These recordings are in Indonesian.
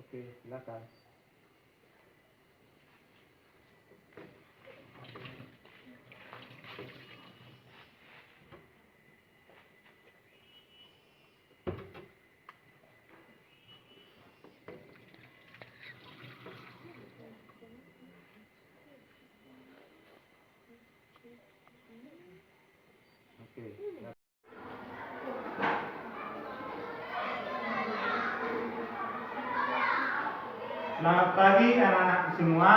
Oke, silakan. Oke, silakan. Selamat pagi anak-anak semua.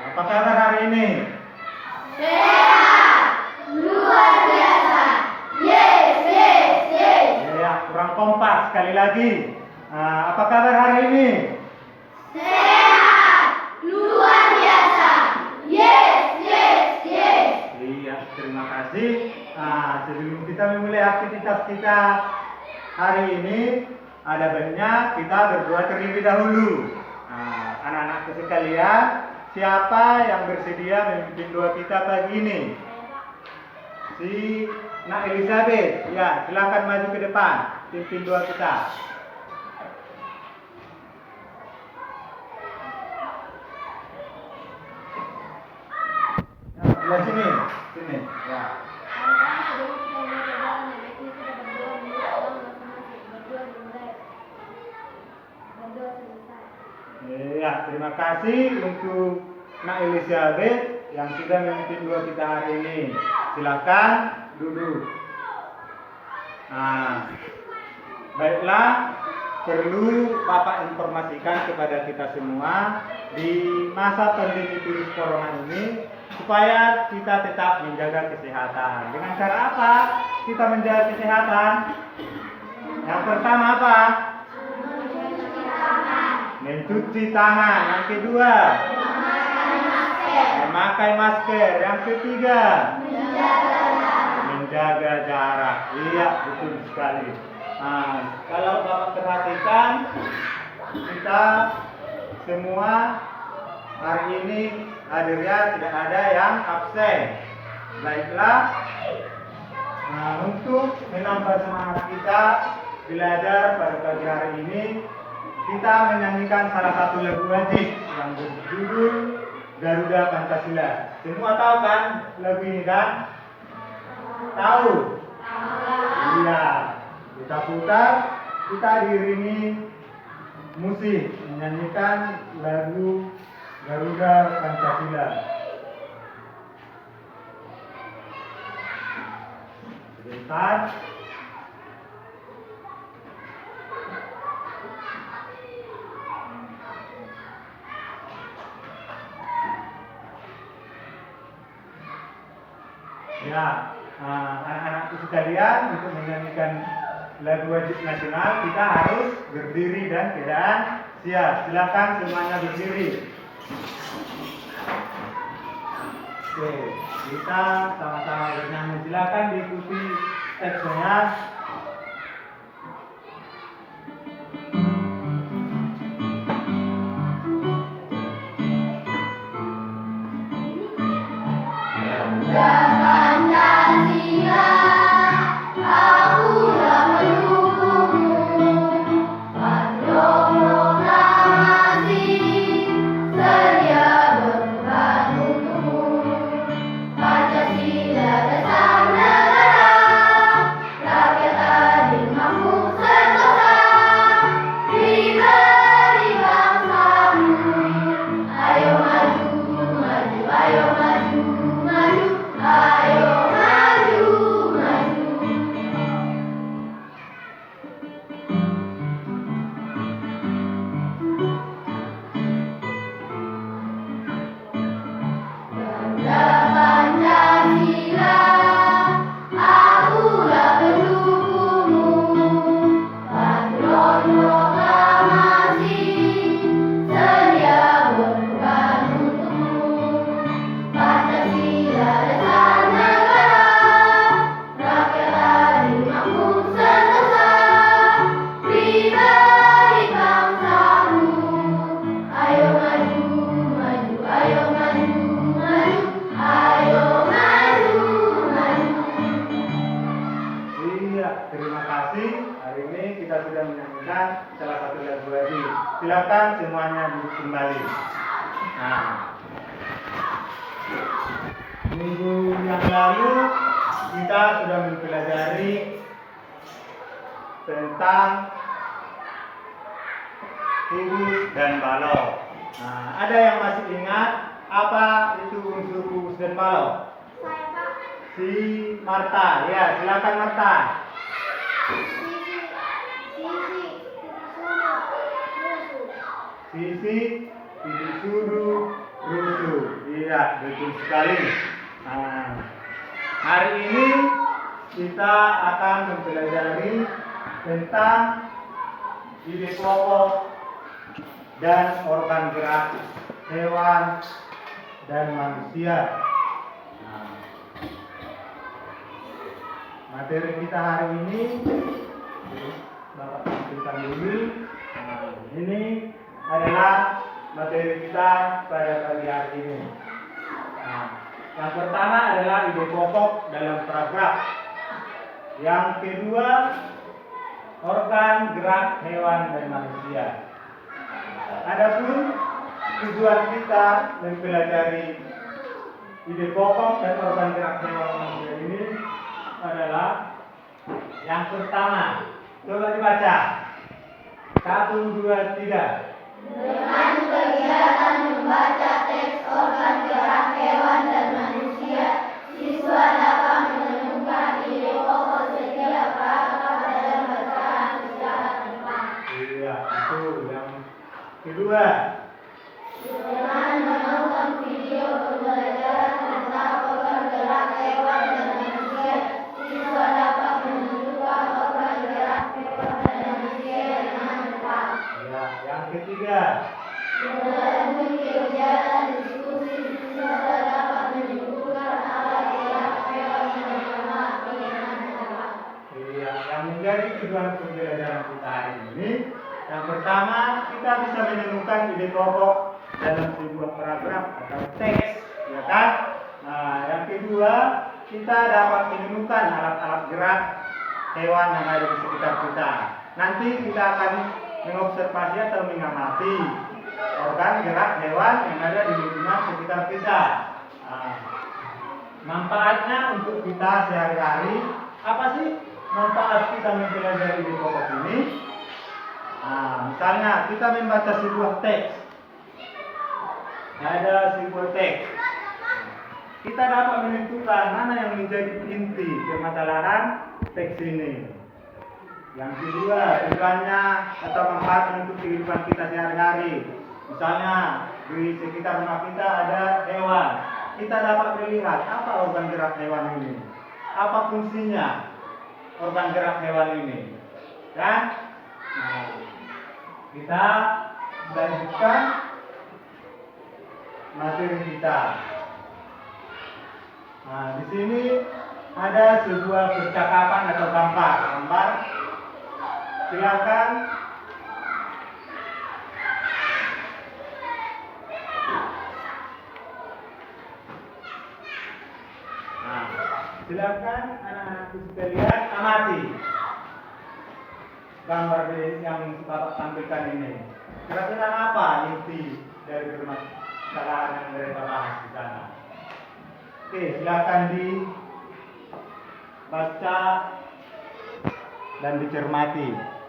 Apa kabar hari ini? Luar biasa. Yes, yes, yes. Ya, kurang kompak sekali lagi. Apa kabar hari ini? Sehat. Luar biasa. Yes, yes, yes. Iya, terima kasih. Sebelum kita memulai aktivitas kita hari ini, ada baiknya kita berdoa terlebih dahulu. Anak-anak sekalian, siapa yang bersedia memimpin doa kita pagi ini? Si Nak Elizabeth, ya, silakan maju ke depan, pimpin doa kita. Sebelah sini, ya. Ya, terima kasih untuk Nak Elizabeth yang sudah memimpin doa kita hari ini. Silakan duduk. Baiklah, perlu Bapak informasikan kepada kita semua di masa pandemi virus corona ini supaya kita tetap menjaga kesehatan. Dengan cara apa kita menjaga kesehatan? Yang pertama apa? Mencuci tangan. Yang kedua, memakai masker. Yang ketiga, menjaga jarak. Iya, betul sekali. Kalau Bapak perhatikan, kita semua hari ini hadirnya tidak ada yang absen. Baiklah, untuk menambah semangat kita belajar pada pagi hari ini, kita menyanyikan salah satu lagu wajib yang berjudul Garuda Pancasila. Semua tahu kan lagu ini kan? Tahu? Iya. Kita putar, kita diiringi musik menyanyikan lagu Garuda Pancasila. Sebentar. Ya, anak-anakku sekalian, untuk menyanyikan lagu wajib nasional kita harus berdiri dan keadaan siap. Silakan semuanya berdiri. Oke, kita sama-sama bernyanyi. Silakan diikuti teksnya. Pancasila dasar negara, rakyat Februari. Silakan semuanya duduk kembali. Nah, minggu yang lalu kita sudah mempelajari tentang kubus dan balok. Nah, ada yang masih ingat apa itu unsur kubus dan balok? Saya Pak. Si Marta, ya silakan Marta. Sisi, titik sudu, rusuh. Iya, betul sekali. Nah, hari ini kita akan mempelajari tentang ide pokok dan organ gerak hewan dan manusia. Nah, materi kita hari ini Bapak tampilkan dulu. Nah, ini adalah materi kita pada pagi hari ini. Nah, yang pertama adalah ide pokok dalam paragraf. Yang kedua, organ gerak hewan dan manusia. Adapun tujuan kita mempelajari ide pokok dan organ gerak hewan dan manusia ini adalah yang pertama. Coba dibaca. 1, 2, 3. Dengan kegiatan membaca teks organ gerak hewan dan manusia, siswa dapat menemukan ide pokok setiap paragraf dalam bacaan secara tepat. Iya, itu yang kedua. Dengan menonton video pembelajaran tentang organ gerak hewan dan manusia, siswa dapat menentukan organ gerak hewan dan manusia dengan tepat. Ya, yang ketiga. Melalui kegiatan diskusi, siswa dapat menentukan alat gerak hewan yang bergerak dengan tepat. Iya, yang menjadi tujuan pembelajaran kita hari ini, yang pertama kita bisa menemukan ide pokok dalam sebuah paragraf atau teks, ya kan? Nah, yang kedua kita dapat menemukan alat-alat gerak hewan yang ada di sekitar kita. Nanti kita akan mengobservasi atau mengamati organ gerak hewan yang ada di lingkungan sekitar kita. Nah, manfaatnya untuk kita sehari-hari, apa sih manfaat kita mempelajari ide pokok ini? Nah, misalnya kita membaca sebuah teks, ada sebuah teks, kita dapat menentukan mana yang menjadi inti permasalahan teks ini. Yang kedua, tujuannya atau manfaat untuk kehidupan kita sehari-hari. Misalnya di sekitar rumah kita ada hewan, kita dapat melihat apa organ gerak hewan ini, apa fungsinya organ gerak hewan ini, kan? Nah, kita lanjutkan materi kita. Nah, di sini ada sebuah percakapan atau gambar. Silakan. Nah, silakan anak-anakku sekalian amati gambar yang Bapak tampilkan ini. Kira-kira apa inti dari permasalahan yang mereka bahas di sana? Oke, silakan dibaca dan dicermati.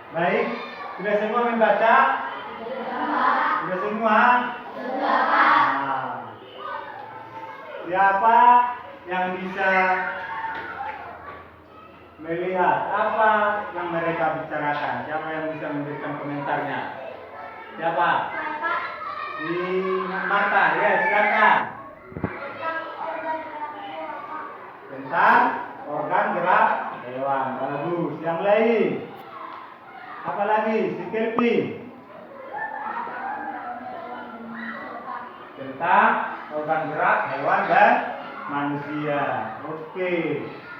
Baik, sudah semua membaca? Sudah semua? Nah, siapa yang bisa melihat apa yang mereka bicarakan? Siapa yang bisa memberikan komentarnya? Siapa? Si Marta, ya silakan. Tentang organ gerak hewan. Bagus. Yang lain? Apa lagi? Si Kelpi. Tentang organ gerak hewan dan manusia. Oke.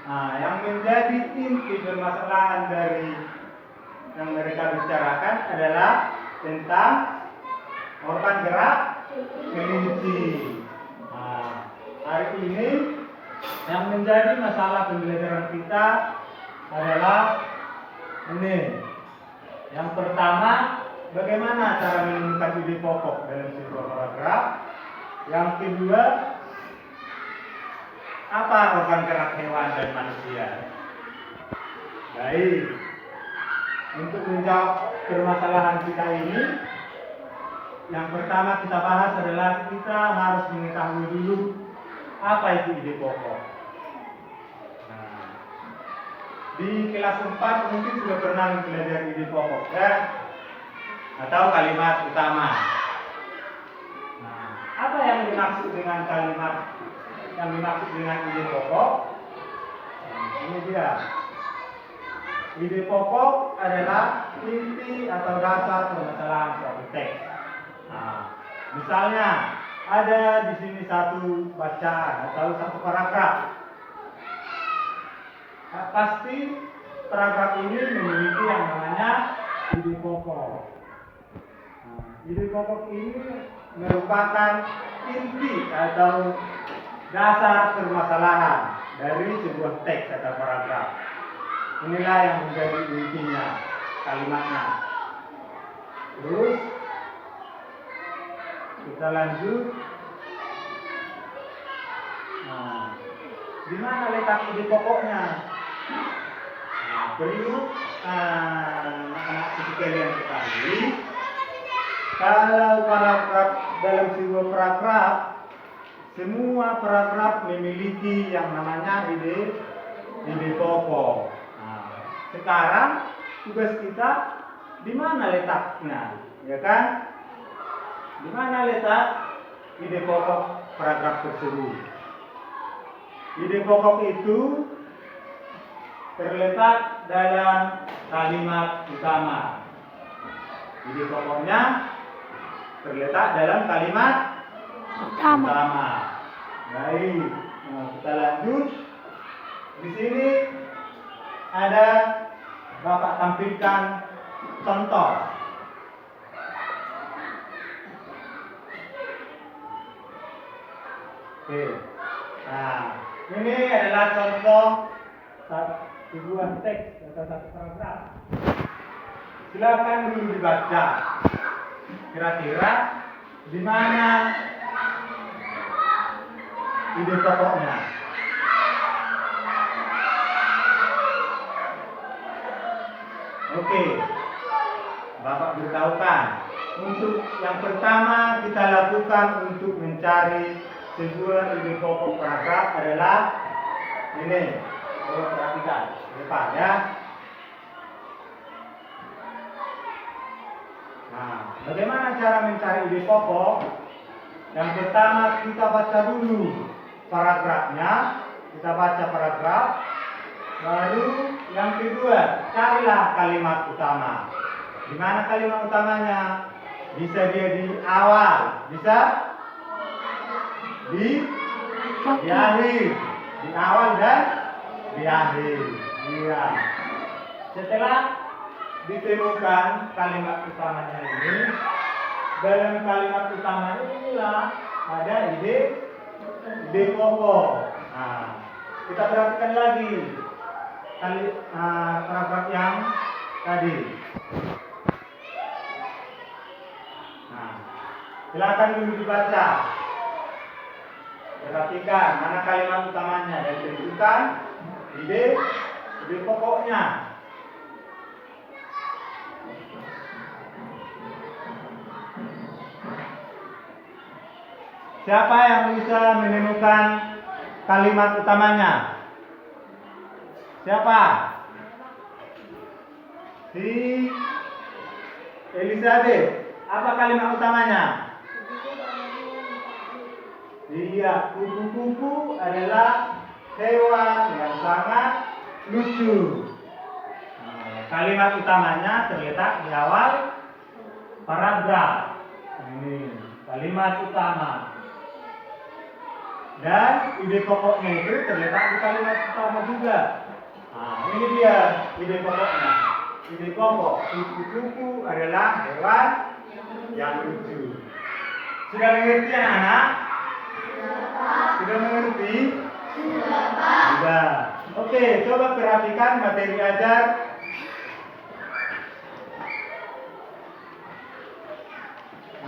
Nah, yang menjadi inti permasalahan dari yang mereka bicarakan adalah tentang organ gerak kelinci. Nah, hari ini yang menjadi masalah pembelajaran kita adalah ini. Yang pertama, bagaimana cara menemukan ide pokok dalam sebuah paragraf. Yang kedua, apa organ gerak hewan dan manusia. Baik, untuk menjawab permasalahan kita ini, yang pertama kita bahas adalah kita harus mengetahui dulu apa itu ide pokok. Nah, di kelas 4 mungkin sudah pernah mempelajari ide pokok ya, atau kalimat utama. Nah, apa yang dimaksud dengan kalimat yang dimaksud dengan ide pokok? Nah, ini dia. Ide pokok adalah inti atau dasar permasalahan suatu teks. Nah, misalnya ada di sini satu bacaan atau satu paragraf. Nah, pasti paragraf ini memiliki yang namanya ide pokok. Nah, ide pokok ini merupakan inti atau dasar permasalahan dari sebuah teks atau paragraf. Inilah yang menjadi intinya kalimatnya. Terus kita lanjut. Nah, di mana letak ide pokoknya? Nah, perlu anak-anak sekalian ketahui, kalau paragraf dalam sebuah paragraf, semua paragraf memiliki yang namanya ide pokok. Nah, sekarang tugas kita di mana letaknya, ya kan? Di mana letak ide pokok paragraf tersebut? Ide pokok itu terletak dalam kalimat utama. Ide pokoknya terletak dalam kalimat utama. Baik, nah, kita lanjut. Di sini ada Bapak tampilkan contoh. Oke. Nah, ini adalah contoh sebuah teks atau satu paragraf. Silakan dulu dibaca. Kira-kira di mana ide pokoknya? Oke, Bapak beritahukan. Untuk yang pertama kita lakukan untuk mencari sebuah ide pokok paragraf adalah ini. Perhatikan depan ya. Nah, bagaimana cara mencari ide pokok? Yang pertama kita baca dulu paragrafnya, kita baca paragraf. Lalu yang kedua, carilah kalimat utama. Di mana kalimat utamanya? Bisa dia di awal, bisa di akhir, di awal dan di akhir. Iya. Setelah ditemukan kalimat utamanya ini, dalam kalimat utamanya inilah ada ide pokok. Nah, kita perhatikan lagi paragraf yang tadi. Nah, silakan dulu dibaca. Perhatikan mana kalimat utamanya dan tentukan ide pokoknya. Siapa yang bisa menemukan kalimat utamanya? Siapa? Si Elizabeth. Apa kalimat utamanya? Iya, kupu-kupu adalah hewan yang sangat lucu. Kalimat utamanya terletak di awal paragraf. Ini kalimat utama. Dan ide pokoknya itu terletak di kalimat utama juga. Nah, ini dia ide pokoknya. Ide pokok kupu-kupu adalah hewan yang lucu. Sudah mengerti anak-anak? Sudah mengerti? Sudah. Oke, coba perhatikan materi ajar.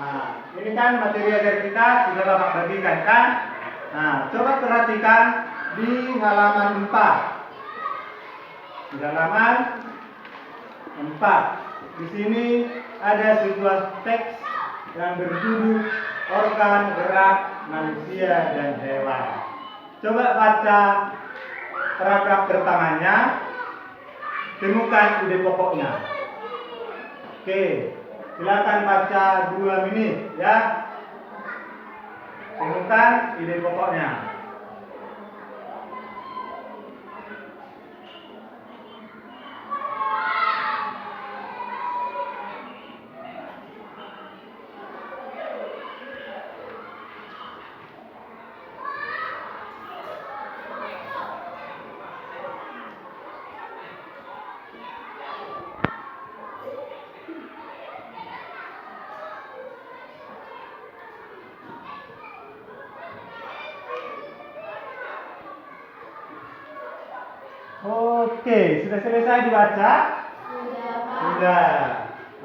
Nah, ini kan materi ajar kita sudah Bapak bagikan kan? Nah, coba perhatikan di halaman 4. Di halaman 4. Di sini ada sebuah teks yang berjudul organ gerak manusia dan hewan. Coba baca paragraf pertamanya, temukan ide pokoknya. Oke, silakan baca 2 menit ya. Temukan ide pokoknya. Oke, sudah selesai dibaca? Sudah.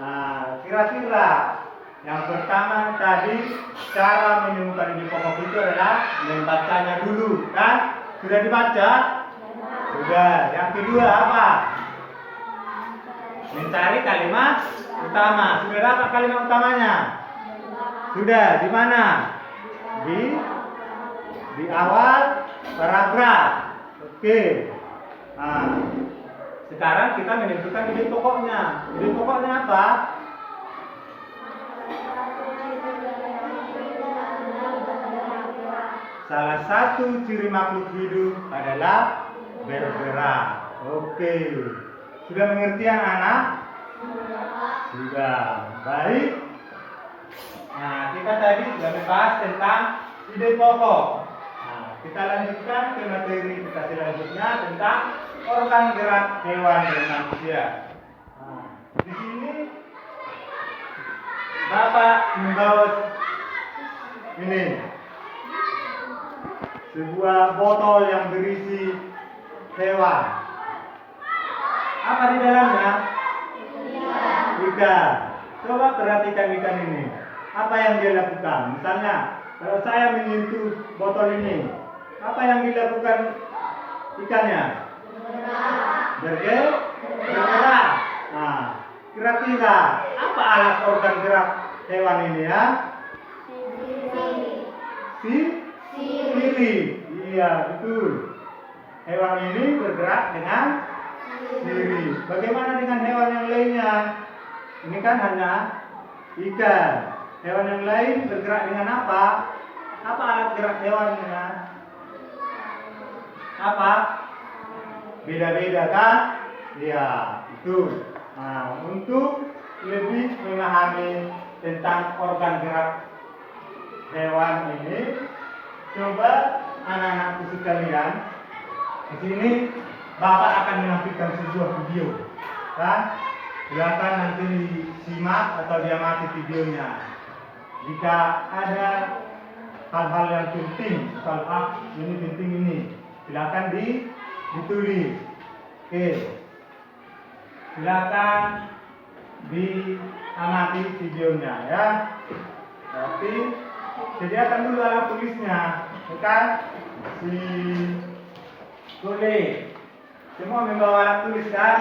Nah, kira-kira yang pertama tadi cara menemukan ide pokok itu adalah membacanya dulu, kan? Sudah dibaca? Sudah. Yang kedua apa? Mencari kalimat utama. Sudah dapat kalimat utamanya? Sudah. Di mana? Di awal paragraf. Oke. Nah, sekarang kita menentukan ide pokoknya. Ide pokoknya apa? Salah satu ciri makhluk hidup adalah bergerak. Oke. Sudah mengerti anak-anak? Sudah. Baik. Nah, kita tadi sudah membahas tentang ide pokok. Nah, kita lanjutkan ke materi kita selanjutnya tentang organ gerak hewan dan manusia. Nah, di sini Bapak membawa ini sebuah botol yang berisi hewan. Apa di dalamnya? Ikan. Coba perhatikan ikan ini. Apa yang dia lakukan? Misalnya, kalau saya menyentuh botol ini, apa yang dilakukan ikannya? Bergerak. Nah, kira-kira apa alat organ gerak hewan ini ya? Sirip. Iya, betul. Hewan ini bergerak dengan sirip. Bagaimana dengan hewan yang lainnya? Ini kan hanya ikan. Hewan yang lain bergerak dengan apa? Apa alat gerak hewannya? Apa? Beda-beda kan? Ya, itu. Nah, untuk lebih memahami tentang organ gerak hewan ini, coba anak-anakku sekalian, di sini Bapak akan menampilkan sebuah video, kan? Silakan nanti disimak atau diamati videonya. Jika ada hal-hal yang penting, soal ini penting ini, silakan ditulis. Oke, silakan diamati videonya ya. Tapi sediakan dulu alat tulisnya, kan? Boleh. Semua membawa alat tulis kan?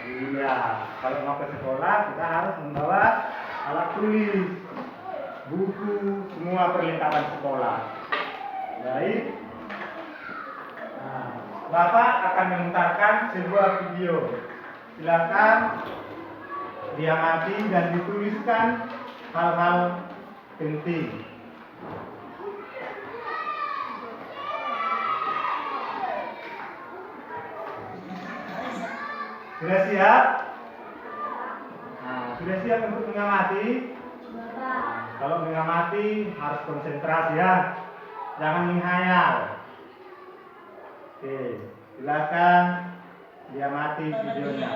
Iya. Kalau mau ke sekolah kita harus membawa alat tulis, buku, semua perlengkapan sekolah. Baik. Nah, Bapak akan memutarkan sebuah video. Silakan diamati dan dituliskan hal-hal penting. Sudah siap? Nah, sudah siap untuk mengamati? Kalau mengamati harus konsentrasi ya, jangan menghayal. Oke, silakan diamati videonya.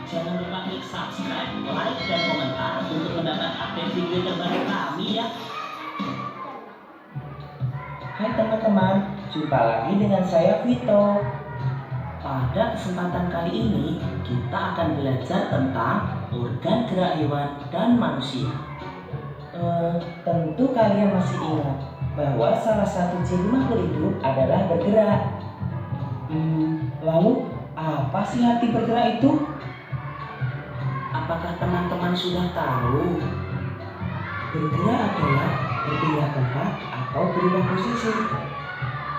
Jangan lupa klik subscribe, like, dan komentar untuk mendapat update video terbaru kami ya. Hai teman-teman, jumpa lagi dengan saya Vito. Pada kesempatan kali ini, kita akan belajar tentang organ gerak hewan dan manusia. Tentu kalian masih ingat bahwa salah satu ciri makhluk hidup adalah bergerak. Lalu apa sih arti bergerak itu? Apakah teman-teman sudah tahu? Bergerak adalah berpindah tempat atau berubah posisi.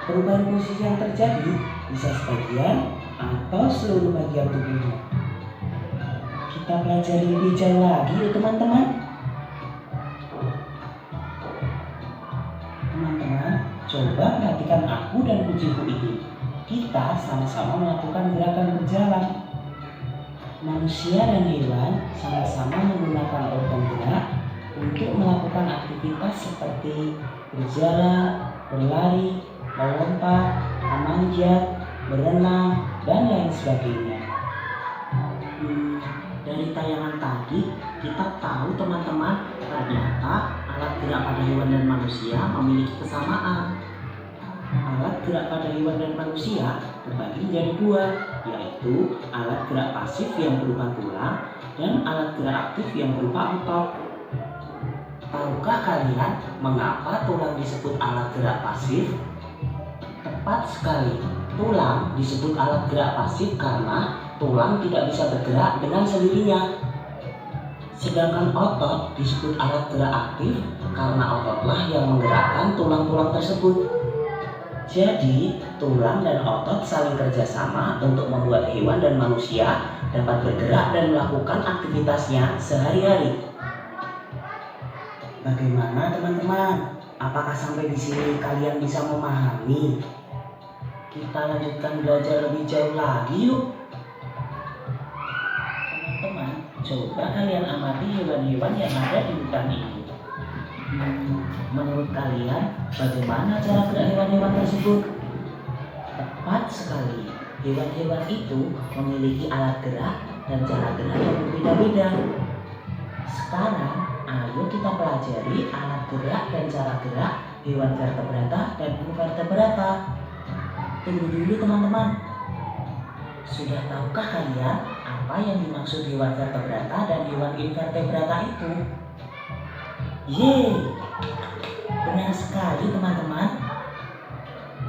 Perubahan posisi yang terjadi bisa sebagian atau seluruh bagian tubuhnya. Kita pelajari lebih jauh lagi ya teman-teman. Teman-teman, coba perhatikan aku dan kucingku ini. Kita sama-sama melakukan gerakan berjalan. Manusia dan hewan sama-sama menggunakan organ gerak untuk melakukan aktivitas seperti berjalan, berlari, melompat, memanjat, berenang, dan lain sebagainya. Dari tayangan tadi, kita tahu teman-teman, ternyata alat gerak pada hewan dan manusia memiliki kesamaan. Alat gerak pada hewan dan manusia terbagi menjadi dua, yaitu alat gerak pasif yang berupa tulang dan alat gerak aktif yang berupa otot. Tahukah kalian mengapa tulang disebut alat gerak pasif? Tepat sekali, tulang disebut alat gerak pasif karena tulang tidak bisa bergerak dengan sendirinya. Sedangkan otot disebut alat gerak aktif karena ototlah yang menggerakkan tulang-tulang tersebut. Jadi, tulang dan otot saling kerjasama untuk membuat hewan dan manusia dapat bergerak dan melakukan aktivitasnya sehari-hari. Bagaimana teman-teman? Apakah sampai di sini kalian bisa memahami? Kita lanjutkan belajar lebih jauh lagi yuk. Teman-teman, coba kalian amati hewan-hewan yang ada di hutan ini. Menurut kalian, bagaimana cara gerak hewan-hewan tersebut? Tepat sekali, hewan-hewan itu memiliki alat gerak dan cara gerak yang berbeda-beda. Sekarang, ayo kita pelajari alat gerak dan cara gerak hewan vertebrata dan invertebrata. Tunggu dulu teman-teman. Sudah tahukah kalian apa yang dimaksud hewan vertebrata dan hewan invertebrata itu? Yeay! Benar sekali teman-teman.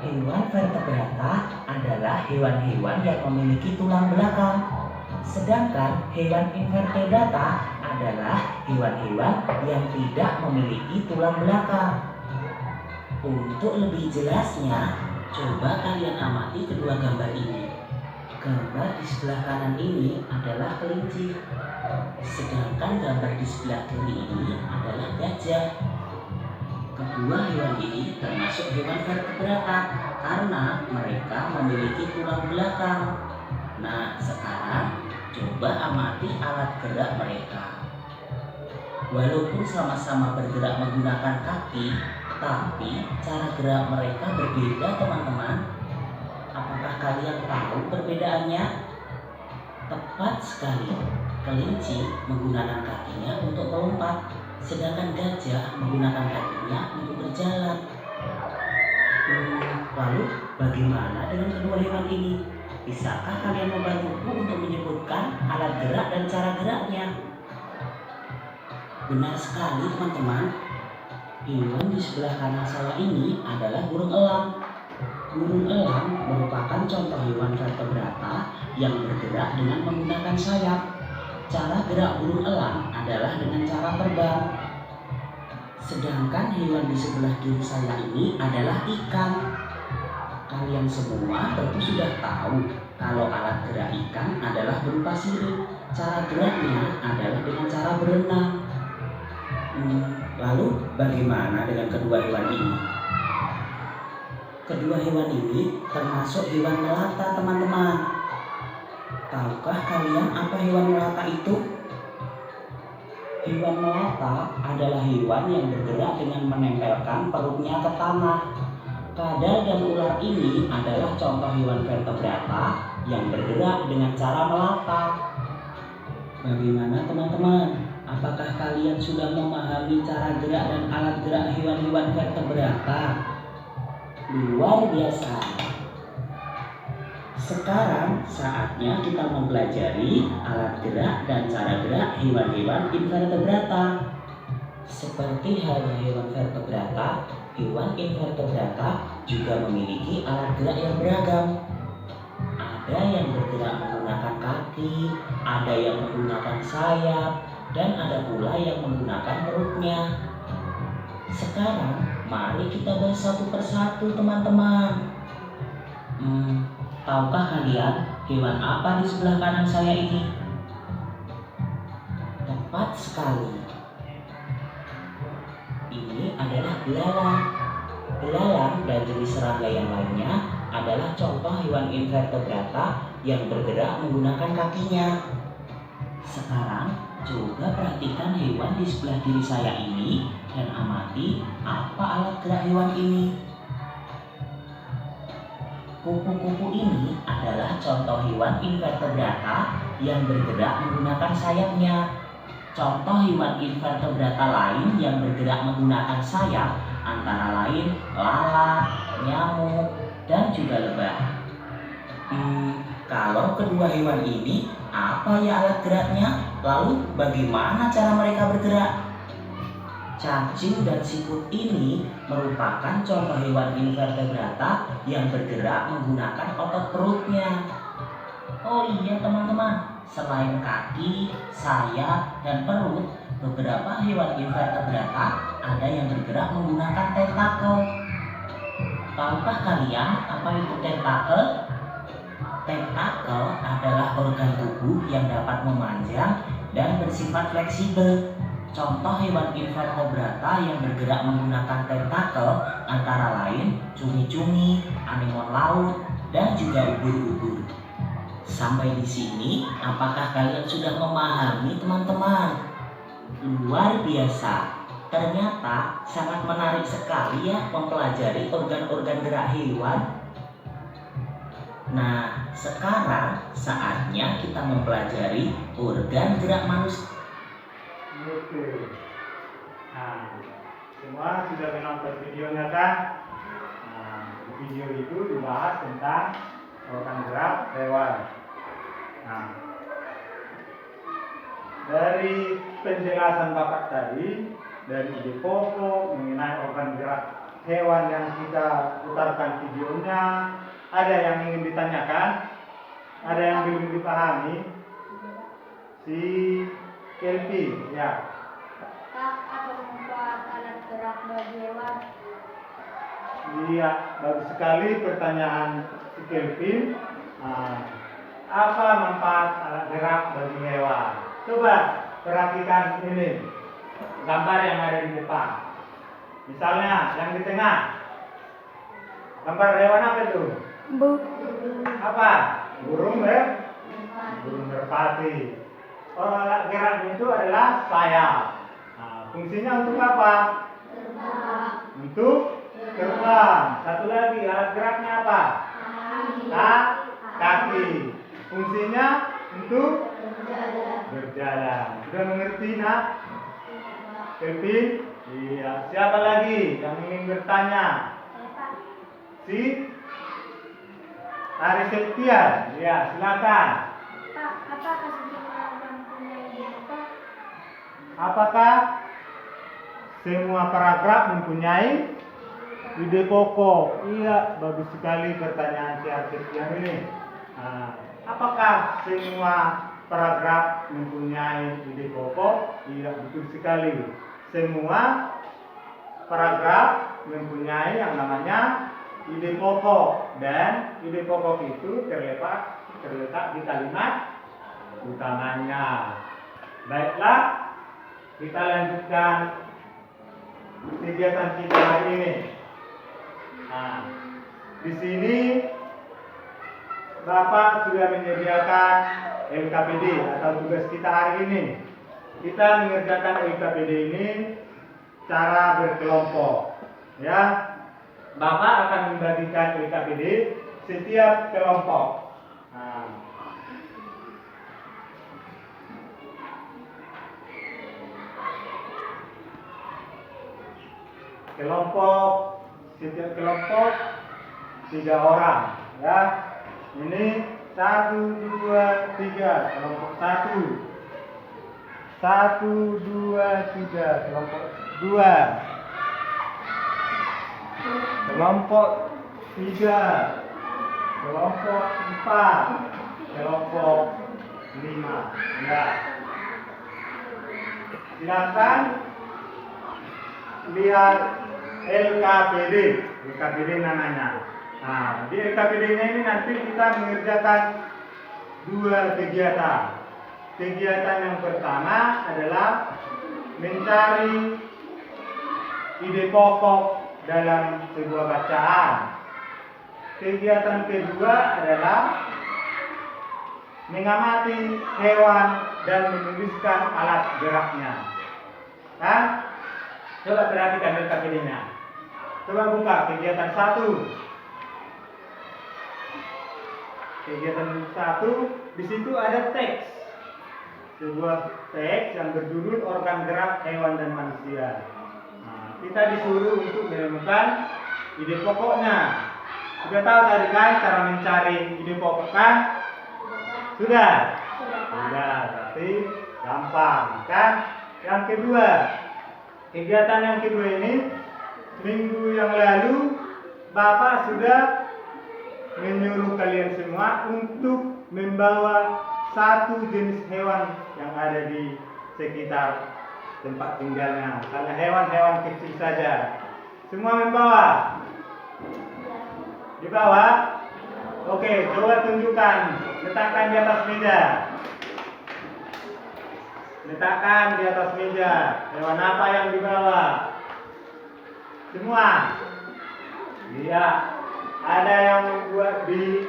Hewan vertebrata adalah hewan-hewan yang memiliki tulang belakang. Sedangkan hewan invertebrata adalah hewan-hewan yang tidak memiliki tulang belakang. Untuk lebih jelasnya, coba kalian amati kedua gambar ini. Gambar di sebelah kanan ini adalah kelinci. Sedangkan gambar di sebelah kiri ini adalah gajah. Kedua hewan ini termasuk hewan vertebrata karena mereka memiliki tulang belakang. Nah, sekarang coba amati alat gerak mereka. Walaupun sama-sama bergerak menggunakan kaki, tapi cara gerak mereka berbeda teman-teman. Apakah kalian tahu perbedaannya? Tepat sekali, kelinci menggunakan kakinya untuk melompat, sedangkan gajah menggunakan kakinya untuk berjalan. Lalu bagaimana dengan kedua hewan ini? Bisakah kalian membantuku untuk menyebutkan alat gerak dan cara geraknya? Benar sekali teman-teman. Hewan di sebelah kanan saya ini adalah burung elang. Burung elang merupakan contoh hewan vertebrata yang bergerak dengan menggunakan sayap. Cara gerak burung elang adalah dengan cara terbang. Sedangkan hewan di sebelah kiri saya ini adalah ikan. Kalian semua tentu sudah tahu Kalau alat gerak ikan adalah berupa sirip, cara geraknya adalah dengan cara berenang. Lalu bagaimana dengan kedua hewan ini? Kedua hewan ini termasuk hewan melata, teman-teman. Tahukah kalian apa hewan melata itu? Hewan melata adalah hewan yang bergerak dengan menempelkan perutnya ke tanah. Kadal dan ular ini adalah contoh hewan vertebrata yang bergerak dengan cara melata. Bagaimana teman-teman? Apakah kalian sudah memahami cara gerak dan alat gerak hewan-hewan vertebrata? Luar biasa. Sekarang saatnya kita mempelajari alat gerak dan cara gerak hewan-hewan invertebrata. Seperti halnya hewan vertebrata, hewan invertebrata juga memiliki alat gerak yang beragam. Ada yang bergerak menggunakan kaki, ada yang menggunakan sayap, dan ada pula yang menggunakan perutnya. Sekarang, mari kita bahas satu persatu, teman-teman. Tahukah kalian hewan apa di sebelah kanan saya ini? Tepat sekali. Ini adalah belalang. Belalang dan jenis serangga yang lainnya adalah contoh hewan invertebrata yang bergerak menggunakan kakinya. Sekarang, coba perhatikan hewan di sebelah kiri saya ini dan amati apa alat gerak hewan ini. Kupu-kupu ini adalah contoh hewan invertebrata yang bergerak menggunakan sayapnya. Contoh hewan invertebrata lain yang bergerak menggunakan sayap antara lain lalat, nyamuk, dan juga lebah. Kalau kedua hewan ini, apa ya alat geraknya? Lalu bagaimana cara mereka bergerak? Cacing dan siput ini merupakan contoh hewan invertebrata yang bergerak menggunakan otot perutnya. Oh iya teman-teman, selain kaki, sayap, dan perut, beberapa hewan invertebrata ada yang bergerak menggunakan tentakel. Tahukah kalian apa itu tentakel? Tentakel adalah organ tubuh yang dapat memanjang dan bersifat fleksibel. Contoh hewan invertebrata yang bergerak menggunakan tentakel antara lain cumi-cumi, anemon laut, dan juga ubur-ubur. Sampai di sini, apakah kalian sudah memahami, teman-teman? Luar biasa. Ternyata sangat menarik sekali ya mempelajari organ-organ gerak hewan. Nah, sekarang saatnya kita mempelajari organ gerak manusia. Oke. Nah, semua sudah menonton videonya kan? Nah, di video itu dibahas tentang organ gerak hewan. Nah, dari penjelasan Bapak tadi, dari ide pokok mengenai organ gerak hewan yang kita putarkan videonya, ada yang ingin ditanyakan? Ada yang belum dipahami? Si Kelvin, ya. Pak, apa manfaat alat gerak bagi hewan? Iya, bagus sekali pertanyaan si Kelvin. Apa manfaat alat gerak bagi hewan? Coba perhatikan ini gambar yang ada di depan. Misalnya yang di tengah, gambar hewan apa itu? Apa? Burung merpati. Alat geraknya itu adalah sayap. Nah, fungsinya untuk apa? Untuk terbang. Satu lagi alat geraknya apa? Kaki. Fungsinya untuk berjalan. Sudah mengerti nak? Kelvin? Iya. Siapa lagi yang ingin bertanya? Si Ari Septian. Ya, silakan. Pak, apakah semua orang punya ide pokok? Apakah semua paragraf mempunyai ide pokok? Iya, bagus sekali pertanyaan si Ari Septian ini. Apakah semua paragraf mempunyai ide pokok? Iya, betul sekali. Semua paragraf mempunyai yang namanya ide pokok, dan ide pokok itu terletak terletak di kalimat utamanya. Baiklah, kita lanjutkan kegiatan kita hari ini. Nah, di sini Bapak sudah menyediakan LKPD atau tugas kita hari ini. Kita mengerjakan LKPD ini cara berkelompok. Ya, Bapak akan membagikan LKPD setiap kelompok. Nah, setiap kelompok 3 orang. Ya, ini 1, 2, 3 kelompok 1. 1, 2, 3 kelompok 2. Kelompok 3, kelompok 4, kelompok 5. Ya. Silakan lihat LKPD namanya. Nah, di LKPD-nya ini nanti kita mengerjakan 2 kegiatan. Kegiatan yang pertama adalah mencari ide pokok dalam sebuah bacaan. Kegiatan kedua adalah mengamati hewan dan menuliskan alat geraknya. Nah, coba perhatikan LKPD-nya. Coba buka kegiatan 1. Kegiatan 1, di situ ada teks. Sebuah teks yang berjudul organ gerak hewan dan manusia. Nah, kita disuruh untuk menemukan ide pokoknya. Sudah tahu tadi kan cara mencari ide pokok kan? Sudah? Sudah, tapi gampang kan? Yang kedua, kegiatan yang kedua ini minggu yang lalu Bapak sudah menyuruh kalian semua untuk membawa 1 jenis hewan yang ada di sekitar tempat tinggalnya. Karena hewan-hewan kecil saja. Semua membawa? Dibawa? Oke, coba tunjukkan. Letakkan di atas meja. Letakkan di atas meja. Hewan apa yang dibawa? Semua? Iya. Ada yang membuat di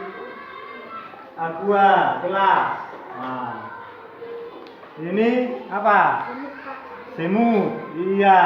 aqua gelas. Nah, ini apa? Semut. Iya.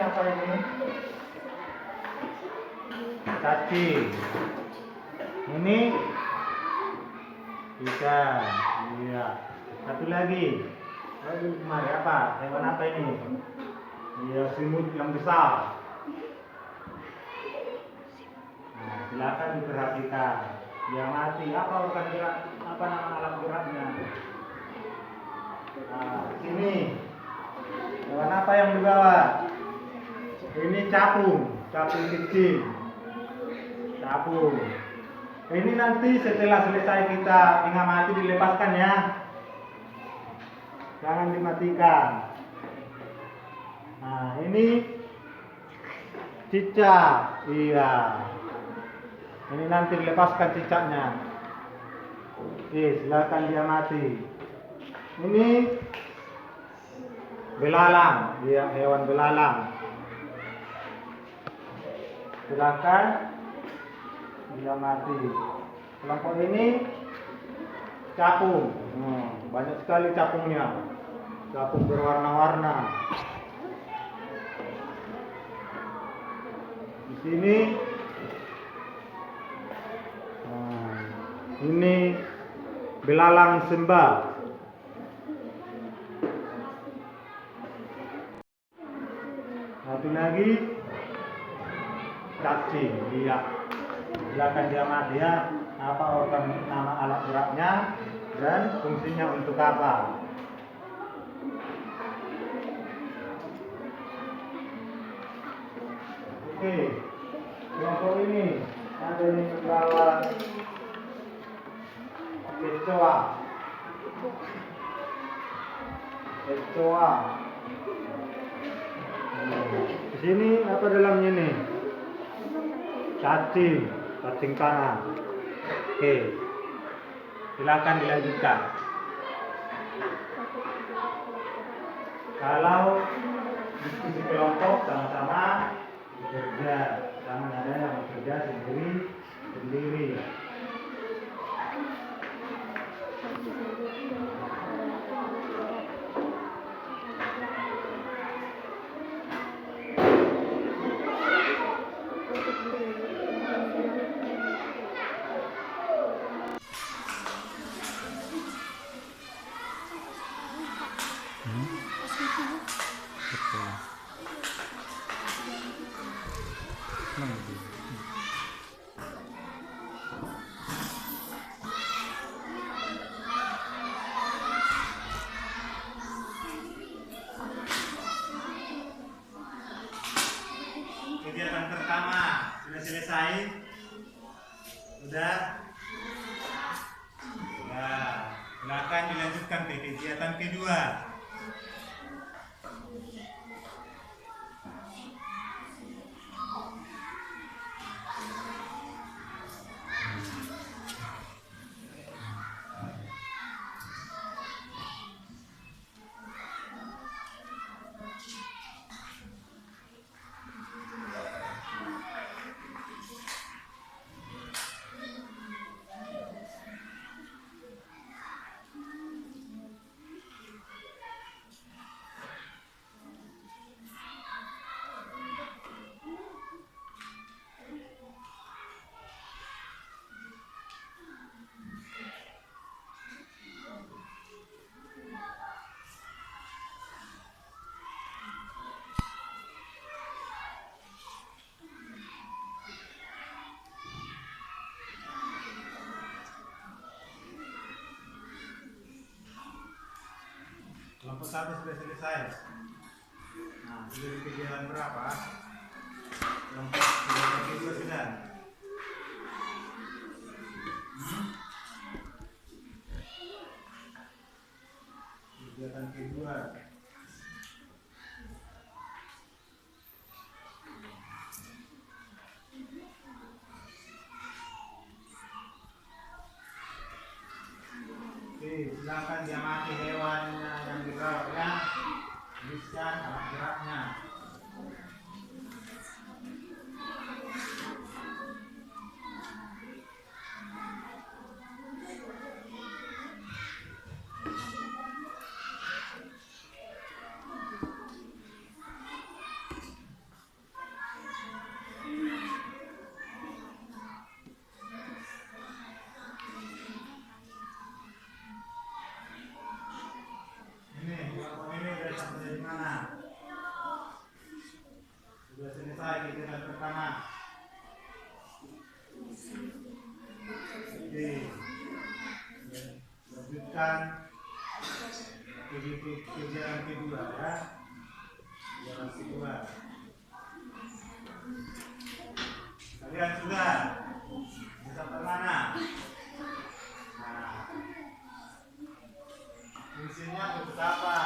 Apa ini? Cacing. Ini ikan. Iya. Satu lagi. Aduh, mari apa? Hewan apa ini? Iya, semut yang besar. Nah, silakan diperhatikan. Dia mati. Apa organ gerak? Apa nama alat geraknya? Nah, sini. Hewan apa yang dibawa? Ini capung kecil. Capung. Ini nanti setelah selesai kita mengamati dilepaskan ya. Jangan dimatikan. Nah, ini cicak. Iya. Ini nanti dilepaskan cicaknya. Oke, silakan dia mati. Ini belalang, dia hewan belalang. Silakan dia mati. Kelompok ini capung. Banyak sekali capungnya. Capung berwarna-warna. Di sini ini belalang sembah. Satu lagi cacing. Iya. Silakan dia mati ya. Apa organ nama alat geraknya dan fungsinya untuk apa? Oke. Kelompok ini ada yang membawa kecoa. Di sini apa dalamnya nih? Cacing tanah. Oke, silakan dilanjutkan. Kalau diskusi kelompok sama-sama bekerja, jangan ada yang bekerja sendiri. Kegiatan pertama sudah selesai. Sudah. Nah, silakan dilanjutkan ke kegiatan kedua. Kelompok 1 sudah selesai. Nah, sudah di kegiatan berapa? Kelompok kedua sudah. Kegiatan kedua. Oke, silakan diamati hewan yang dibawa ya. Tuliskan alat geraknya. kegiatan kedua ya. Kegiatan kedua. Kalian sudah sampai mana? Nah, fungsinya untuk apa?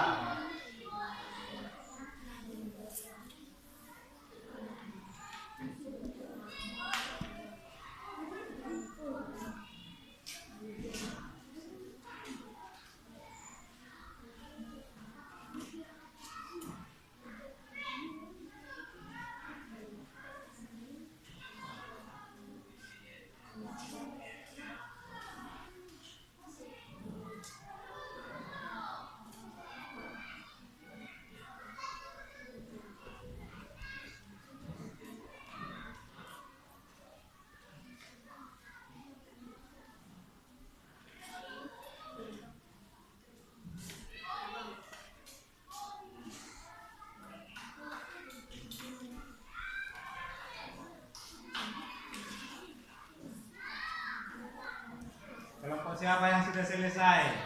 Kelompok siapa yang sudah selesai?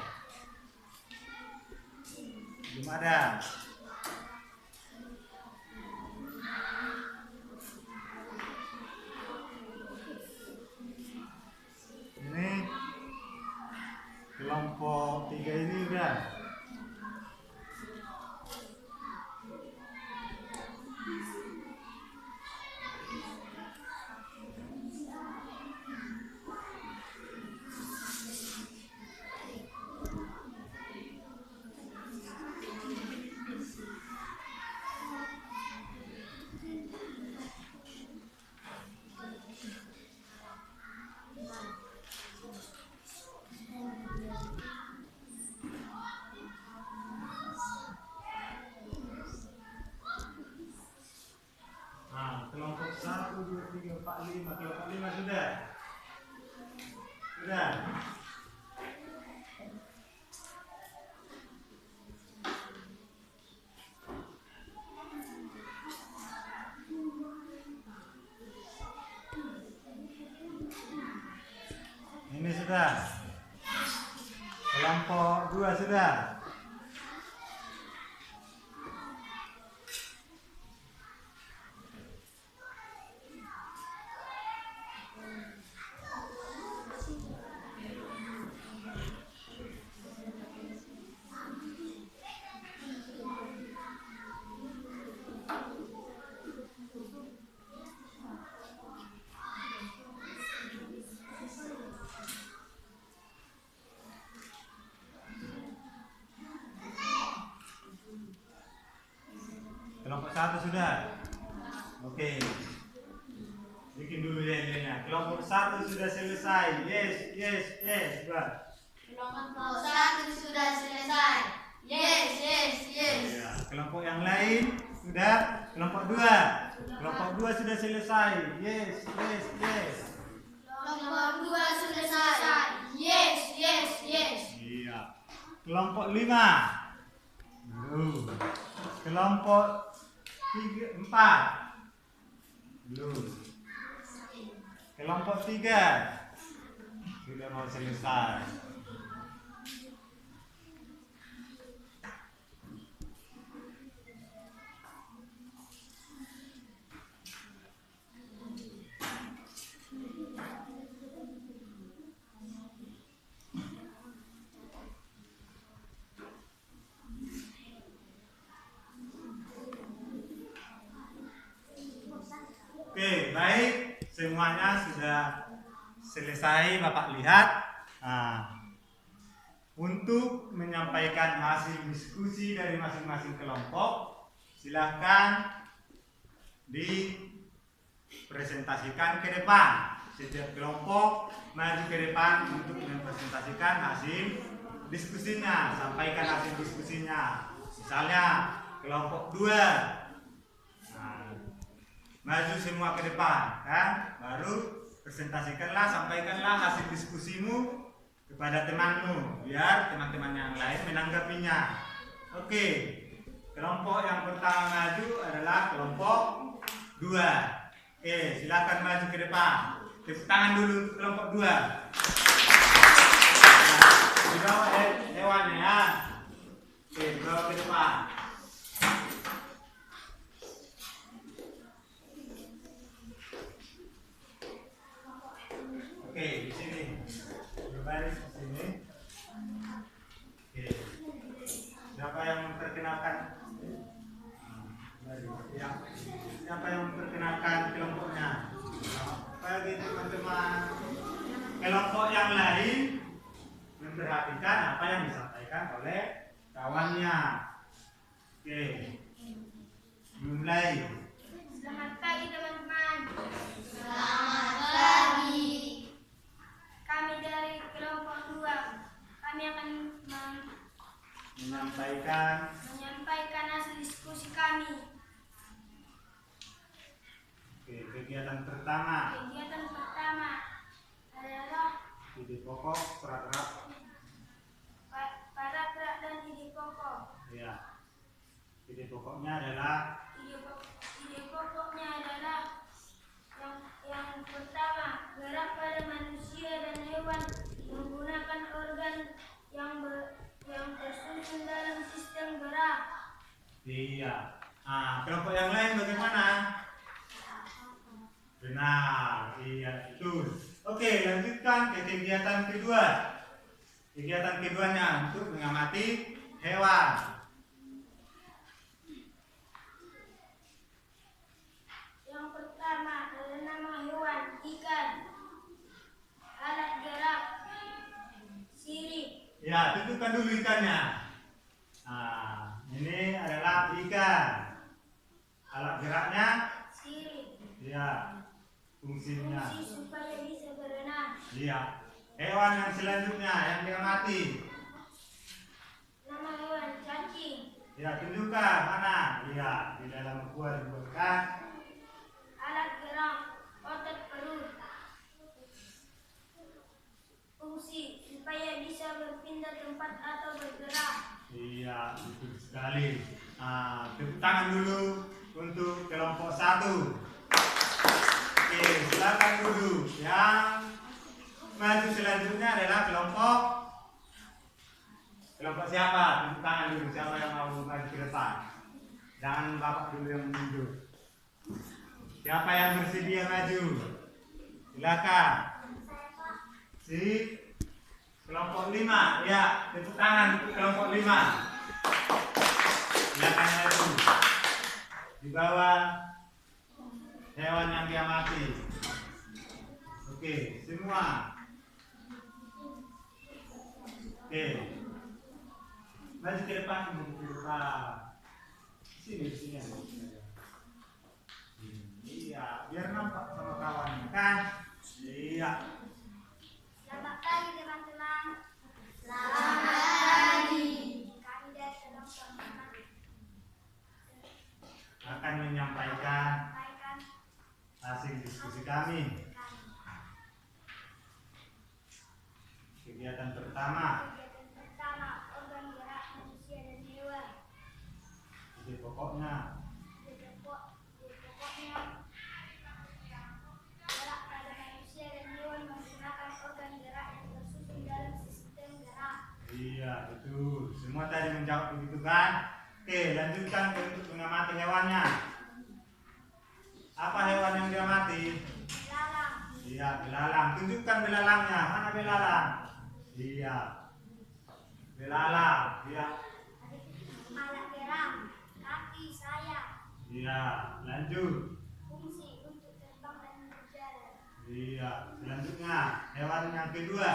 Belum ada. Ini kelompok 3 ini udah. Kelompok 1, 2, 3, 4, 5. Kelompok 5 sudah? Sudah? Ini sudah? Kelompok 2 sudah? Kelompok 1 sudah? Oke. Bikin dulu ya. Kelompok 1 sudah selesai. Yes. Buat. Kelompok 1 sudah selesai. Yes. Ya. Kelompok yang lain sudah? Kelompok 2. Kelompok 2 sudah selesai. Yes. Kelompok 2 sudah selesai. Yes. Iya. Kelompok 5. Belum. Kelompok 3, 4. Belum. Kelompok 3 sudah mau selesai. Oke, baik. Semuanya sudah selesai, Bapak lihat. Nah, untuk menyampaikan hasil diskusi dari masing-masing kelompok, silahkan dipresentasikan ke depan. Setiap kelompok maju ke depan untuk mempresentasikan hasil diskusinya. Sampaikan hasil diskusinya. Misalnya kelompok 2. Maju semua ke depan, kan? Baru presentasikanlah, sampaikanlah hasil diskusimu kepada temanmu, biar teman-teman yang lain menanggapinya. Oke, kelompok yang pertama maju adalah kelompok 2. Oke, silakan maju ke depan. Tepuk tangan dulu untuk kelompok 2. Nah, di bawah hewannya ya. Oke, bawa ke depan. Oke, di sini. Berbaris di sini. Oke. Siapa yang memperkenalkan? Siapa yang memperkenalkan kelompoknya? Bagi teman-teman kelompok yang lain memperhatikan apa yang disampaikan oleh kawannya. Oke, mulai. Selamat pagi teman-teman. Selamat pagi. Kami dari kelompok 2. Kami akan menyampaikan hasil diskusi kami. Oke, kegiatan pertama. Kegiatan pertama adalah Ide pokok, paragraf. paragraf dan ide pokok. Ya. Ide pokoknya adalah Ide pokoknya adalah yang pertama, gerak pada manusia dan hewan menggunakan organ yang tersusun dalam sistem gerak. iya. Kelompok yang lain bagaimana? Benar, iya itu. Oke, lanjutkan ke kegiatan kedua. Kegiatan keduanya untuk mengamati hewan. Yang pertama adalah nama hewan ikan, alat gerak sirip. Ya, tentukan dulu ikannya. Ini adalah ikan. Alat geraknya, Sirip. ya. Fungsinya, Fungsi supaya bisa berenang. iya. Hewan yang selanjutnya yang diamati. Nama hewan cacing. Ya, tunjukkan mana? Iya, di dalam buah dibuatkan. Alat gerak otot perut. Fungsi supaya bisa berpindah tempat atau bergerak. Iya, betul sekali. Tepuk tangan dulu untuk kelompok 1. Oke, silakan duduk. Yang maju selanjutnya adalah kelompok siapa? Tepuk tangan dulu. Siapa yang mau maju ke depan? Jangan bapak dulu yang menunjuk. Siapa yang bersedia maju? Silakan. Si kelompok 5. Ya, tepuk tangan untuk kelompok 5. Silakan maju. Di bawah hewan yang diamati. Oke, semua. Oke. Maju ke depan, maju ke depan. Sini. Iya, biar nampak sama kawannya kan? Iya. Selamat pagi teman-teman. Selamat pagi. Kami dari kelompok 5 Akan menyampaikan hasil diskusi kami. Kegiatan pertama, organ gerak manusia dan hewan. ide pokoknya. Pokoknya gerak pada manusia dan hewan menggunakan organ gerak yang tersusun dalam sistem gerak. Iya, betul. Semua tadi menjawab begitu kan? Oke, lanjutkan untuk mengamati hewannya. Apa hewan yang diamati? Belalang. Iya, belalang. Tunjukkan belalangnya. Mana belalang? Iya. Belalang. Iya. Alat gerak, kaki, sayap. Iya. Lanjut. Fungsi untuk terbang dan berjalan. Iya. Selanjutnya, hewan yang kedua.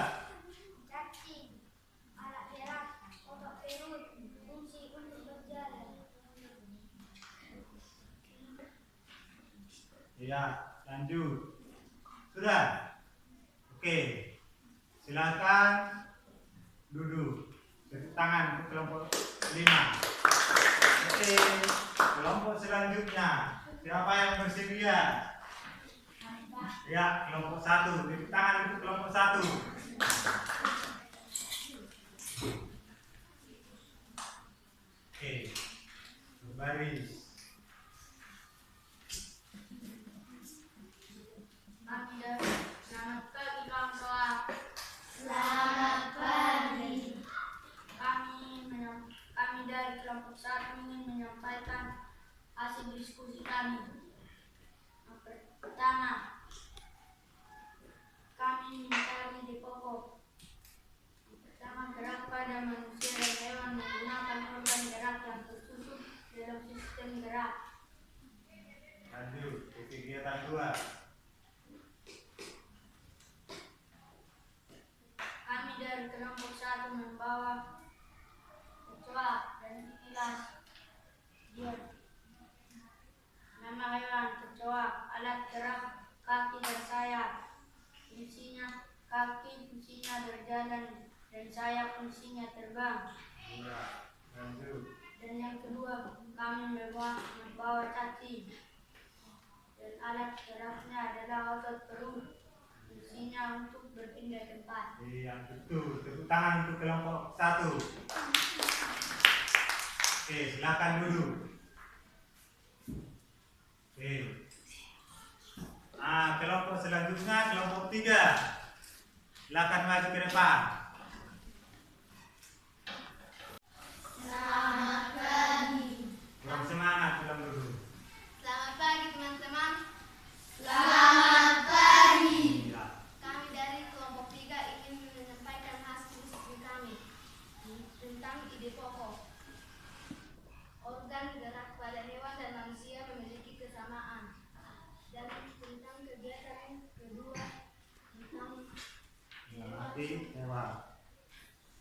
Cacing, alat gerak, otot perut, fungsi untuk berjalan. Iya. Lanjut. Sudah. Oke. Silakan duduk. Tepuk tangan untuk kelompok 5. Oke. Kelompok selanjutnya. Siapa yang bersedia? Ya, kelompok 1. Tepuk tangan untuk kelompok 1. Oke. Berbaris. Selamat pagi kawan-kawan. Selamat pagi. Kami kami. Yang pertama, kami mencari ide pokok. Yang pertama, gerak pada manusia dan hewan menggunakan organ gerak yang tersusun dalam sistem gerak. Lanjut ke kegiatan 2. Kami dari kelompok 1 membawa kecoa dan tilas. Dia nama hewan kecoa, alat gerak kaki dan sayap. Fungsinya kaki, fungsinya berjalan, dan sayap fungsinya terbang. Ya, lanjut. Dan yang kedua, kami membawa cacing. Dan alat geraknya adalah otot perut. Fungsinya untuk berpindah tempat. Yang betul. Tepuk tangan untuk kelompok 1. Oke, silakan duduk. Oke. Kelompok selanjutnya kelompok 3. Silakan maju ke depan. Selamat pagi. Kurang semangat belum dulu. Selamat pagi teman-teman. Selamat pagi. Ya. Kami dari kelompok 3 ingin menyampaikan hasil studi kami tentang ide pokok. Organ gerak pada hewan dan manusia memiliki kesamaan. Dan tentang kegiatan kedua, tentang Mengamati hewan.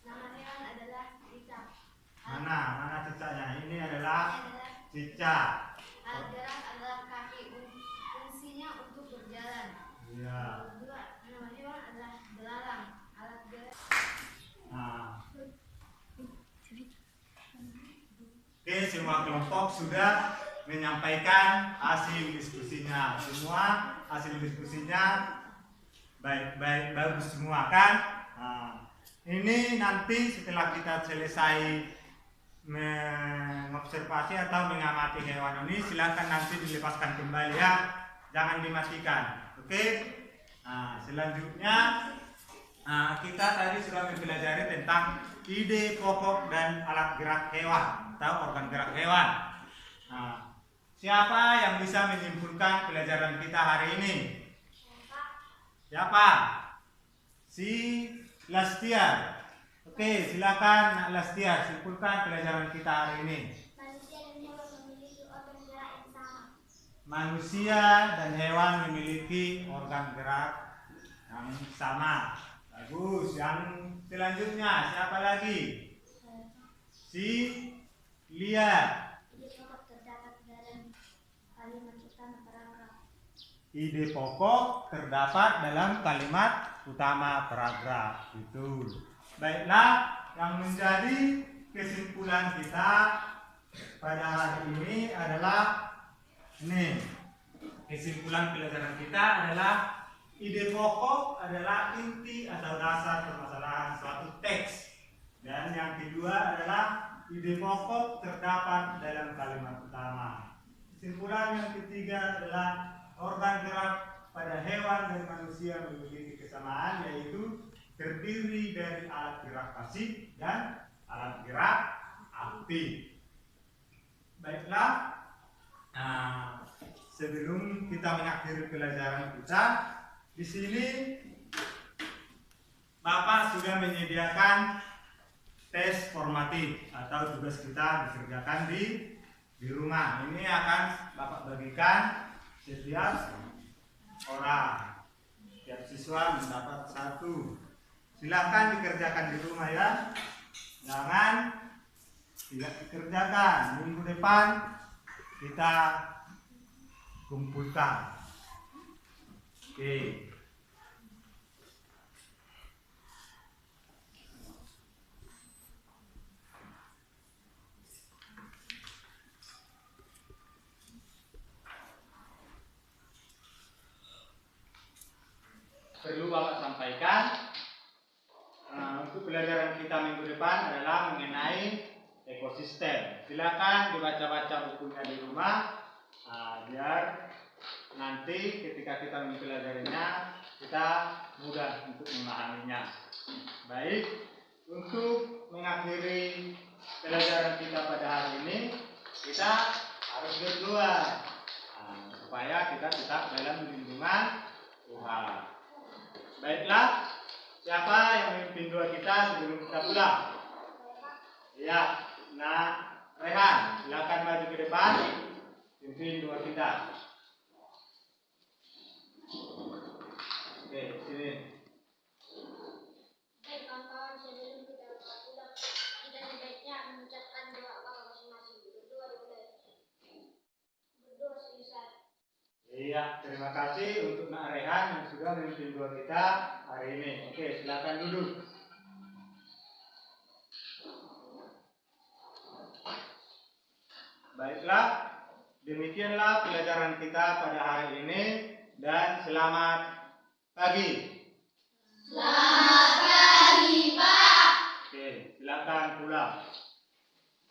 nama hewan adalah cicak. Mana cicaknya? Ini adalah Adalah cicak. alat gerak adalah kaki, fungsinya untuk berjalan. Ya. Kedua, nama hewan adalah belalang, alat gerak. Oke, semua kelompok sudah menyampaikan hasil diskusinya. Semua hasil diskusinya bagus semua kan? Ini nanti setelah kita selesai mengobservasi atau mengamati hewan ini, silakan nanti dilepaskan kembali ya, jangan dimatikan. Oke? Selanjutnya kita tadi sudah mempelajari tentang ide pokok dan alat gerak hewan atau organ gerak hewan. Siapa yang bisa menyimpulkan pelajaran kita hari ini? Siapa? Si Lastiar. Oke, silakan Nak Lastiar, simpulkan pelajaran kita hari ini. Manusia dan hewan memiliki organ gerak yang sama. Manusia dan hewan memiliki organ gerak yang sama. Bagus. Yang selanjutnya siapa lagi? Si Lia. Ide pokok terdapat dalam kalimat utama paragraf. Ide pokok terdapat dalam kalimat utama paragraf. Betul. Baiklah, yang menjadi kesimpulan kita pada hari ini adalah ini. Kesimpulan pelajaran kita adalah ide pokok adalah inti atau dasar permasalahan suatu teks. Dan yang kedua adalah ide pokok terdapat dalam kalimat utama. Kesimpulan yang ketiga adalah organ gerak pada hewan dan manusia memiliki kesamaan, yaitu terdiri dari alat gerak pasif dan alat gerak aktif. Baiklah, sebelum kita mengakhiri pelajaran kita, di sini Bapak sudah menyediakan tes formatif atau tugas kita dikerjakan di rumah. Ini akan Bapak bagikan setiap orang. Setiap siswa mendapat 1. Silakan dikerjakan di rumah ya. Jangan tidak dikerjakan. Minggu depan kita kumpulkan. Oke. Perlu Bapak sampaikan, untuk pelajaran kita minggu depan adalah mengenai ekosistem. Silakan dibaca-baca bukunya di rumah, biar nanti ketika kita mempelajarinya kita mudah untuk memahaminya. Baik, untuk mengakhiri pelajaran kita pada hari ini, kita harus berdoa. supaya kita tetap dalam lindungan Tuhan. Baiklah, siapa yang memimpin doa kita sebelum kita pulang? Ya, nah Rehan, silakan maju ke depan, pimpin doa kita. Oke, sini. Baik kawan-kawan, sebelum kita pulang, kita sebaiknya mengucapkan doa bagi masing-masing. Berdoa dimulai. Berdoa selesai. Iya, terima kasih untuk Nak Rehan yang sudah memimpin doa kita hari ini. Oke, silakan duduk. Baiklah, demikianlah pelajaran kita pada hari ini dan selamat pagi. Selamat pagi, Pak. Oke, silakan pulang.